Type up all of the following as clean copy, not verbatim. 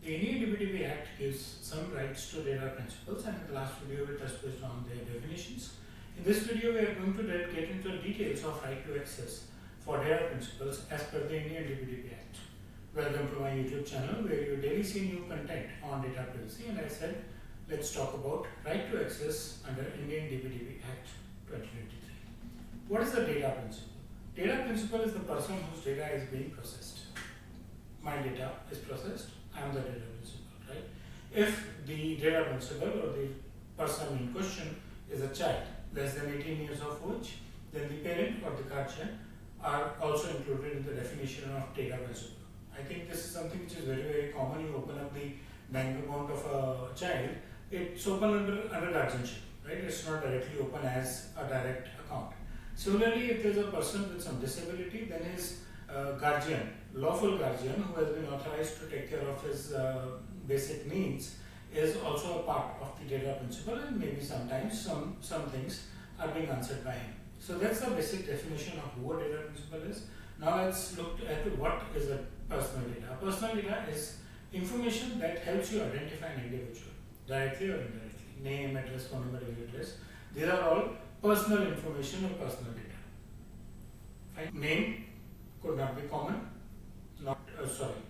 The Indian DPDP Act gives some rights to data principals, and in the last video we touched based on their definitions. In this video we are going to get into the details of right to access for data principals as per the Indian DPDP Act. Welcome to my YouTube channel where you daily see new content on data privacy, and I said let's talk about right to access under Indian DPDP Act 2023. What is the data principal? Data principal is the person whose data is being processed. My data is processed, I am the data principal, right? If the data principal or the person in question is a child less than 18 years of age, then the parent or the guardian are also included in the definition of data principal. I think this is something which is very common. You open up the bank account of a child, it's open under guardianship, right? It's not directly open as a direct account. Similarly, if there is a person with some disability, then his guardian, lawful guardian who has been authorized to take care of his basic needs is also a part of the data principal, and maybe sometimes some things are being answered by him. So that's the basic definition of who a data principal is. Now let's look at what is a personal data. Personal data is information that helps you identify an individual, directly or indirectly. Name, address, phone number, email address. These are all personal information or personal data. Fine. Name could not be common.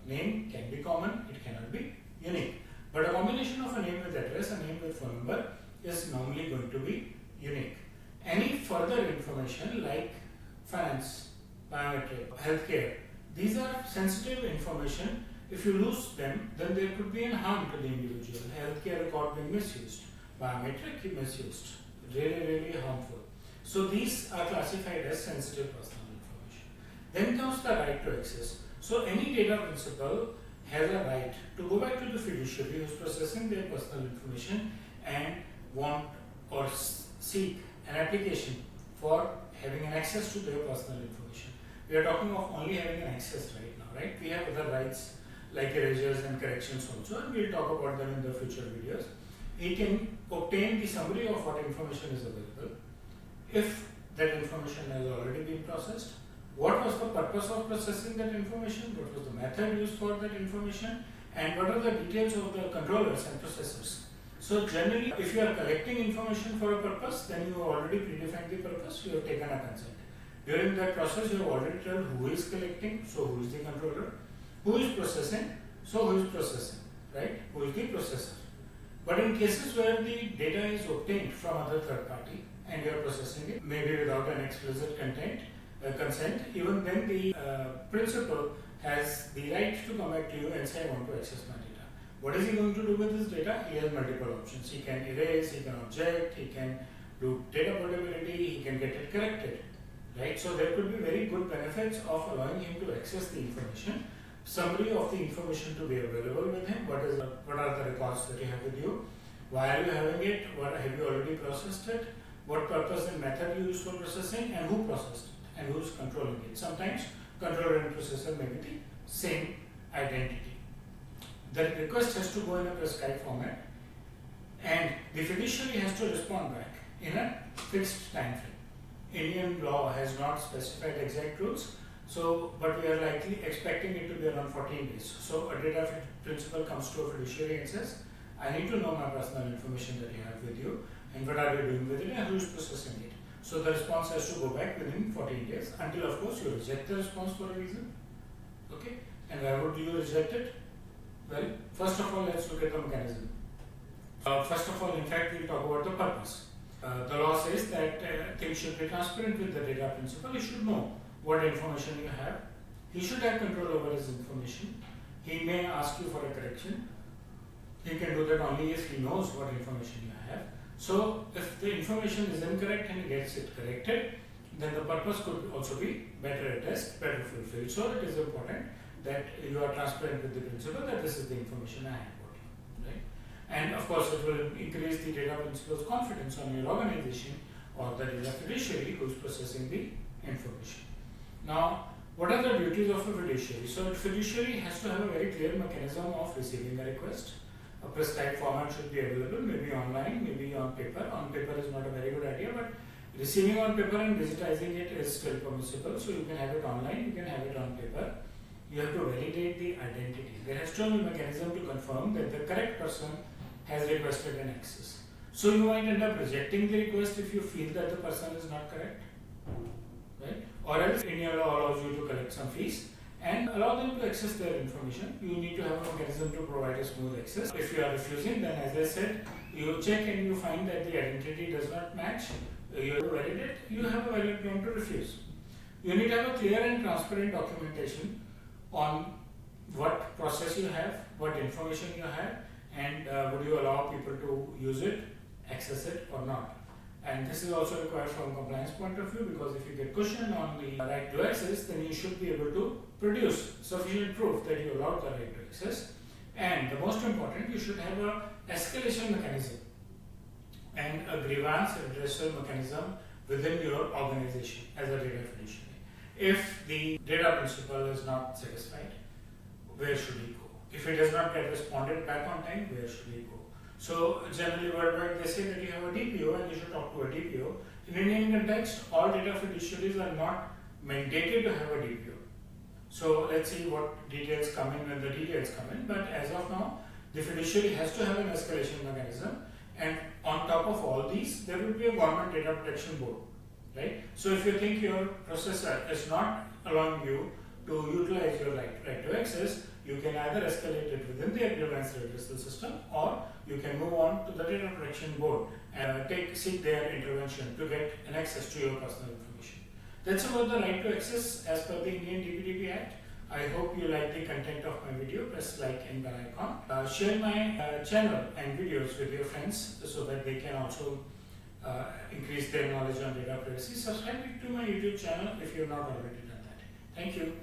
Name can be common, it cannot be unique. But a combination of a name with address, a name with phone number is normally going to be unique. Any further information like finance, biometric, healthcare, these are sensitive information. If you lose them, then there could be an harm to the individual. Healthcare record being misused, biometric misused, really harmful. So these are classified as sensitive personal information. Then comes the right to access. So any data principal has a right to go back to the fiduciary who is processing their personal information and want or seek an application for having an access to their personal information. We are talking of only having an access right now, right? We have other rights like erasures and corrections also, and we will talk about them in the future videos. He can obtain the summary of what information is available. If that information has already been processed, what was the purpose of processing that information, what was the method used for that information, and what are the details of the controllers and processors. So generally, if you are collecting information for a purpose, then you have already predefined the purpose, you have taken a consent. During that process, you have already told who is collecting, so who is the controller, who is processing, so who is processing, right? Who is the processor. But in cases where the data is obtained from other third party and you are processing it, maybe without an explicit consent, even then the principal has the right to come back to you and say, I want to access my data. What is he going to do with this data? He has multiple options. He can erase, he can object, he can do data portability, he can get it corrected, right? So there could be very good benefits of allowing him to access the information, summary of the information to be available with him, what are the records that you have with you, why are you having it, what have you already processed it, what purpose and method you use for processing, and who processed it and who is controlling it. Sometimes controller and processor may be the same identity. The request has to go in a prescribed format, and the fiduciary has to respond back in a fixed time frame. Indian law has not specified exact rules, but we are likely expecting it to be around 14 days. So a data principal comes to a fiduciary and says, I need to know my personal information that you have with you, and what are you doing with it, and who is processing it. So the response has to go back within 14 days until, of course, you reject the response for a reason. Okay? And why would you reject it? Well, first of all, let's look at the mechanism. First of all, in fact, we'll talk about the purpose. The law says that things should be transparent with the data principal. He should know what information you have. He should have control over his information. He may ask you for a correction. He can do that only if he knows what information you have. So if the information is incorrect and he gets it corrected, then the purpose could also be better addressed, better fulfilled. So it is important that you are transparent with the principal that this is the information I have got you, right? And of course, it will increase the data principal's confidence on your organization or the data fiduciary who is processing the information. Now, what are the duties of a fiduciary? So a fiduciary has to have a very clear mechanism of receiving a request. A prescribed format should be available, maybe online, maybe on paper. On paper is not a very good idea, but receiving on paper and digitizing it is still permissible. So you can have it online, you can have it on paper. you have to validate the identity. There has to be a mechanism to confirm that the correct person has requested an access. So you might end up rejecting the request if you feel that the person is not correct, right? Or else Indian law allows you to collect some fees and allow them to access their information. You need to have a mechanism to provide a smooth access. If you are refusing, then as I said, you check and you find that the identity does not match, you have to validate, you have a valid ground to refuse. You need to have a clear and transparent documentation on what process you have, what information you have, and would you allow people to use it, access it or not. And this is also required from compliance point of view, because if you get questioned on the right to access, then you should be able to produce sufficient proof that you allowed the right to access. And the most important, you should have a escalation mechanism and a grievance redressal mechanism within your organization as a data fiduciary. If the data principal is not satisfied, where should he go? If it does not get responded back on time, where should he go? So generally worldwide they say that you have a DPO and you should talk to a DPO. In Indian context, all data fiduciaries are not mandated to have a DPO. So let's see what details come in when the details come in. But as of now, the fiduciary has to have an escalation mechanism, and on top of all these, there will be a government data protection board, right? So if you think your processor is not allowing you to utilize your right to access, you can either escalate it within the grievance redressal system, or you can move on to the data protection board and seek their intervention to get an access to your personal information. That's about the right to access as per the Indian DPDP Act. I hope you like the content of my video. Press like and bell icon. Share my channel and videos with your friends so that they can also increase their knowledge on data privacy. Subscribe to my YouTube channel if you have not already done that. Thank you.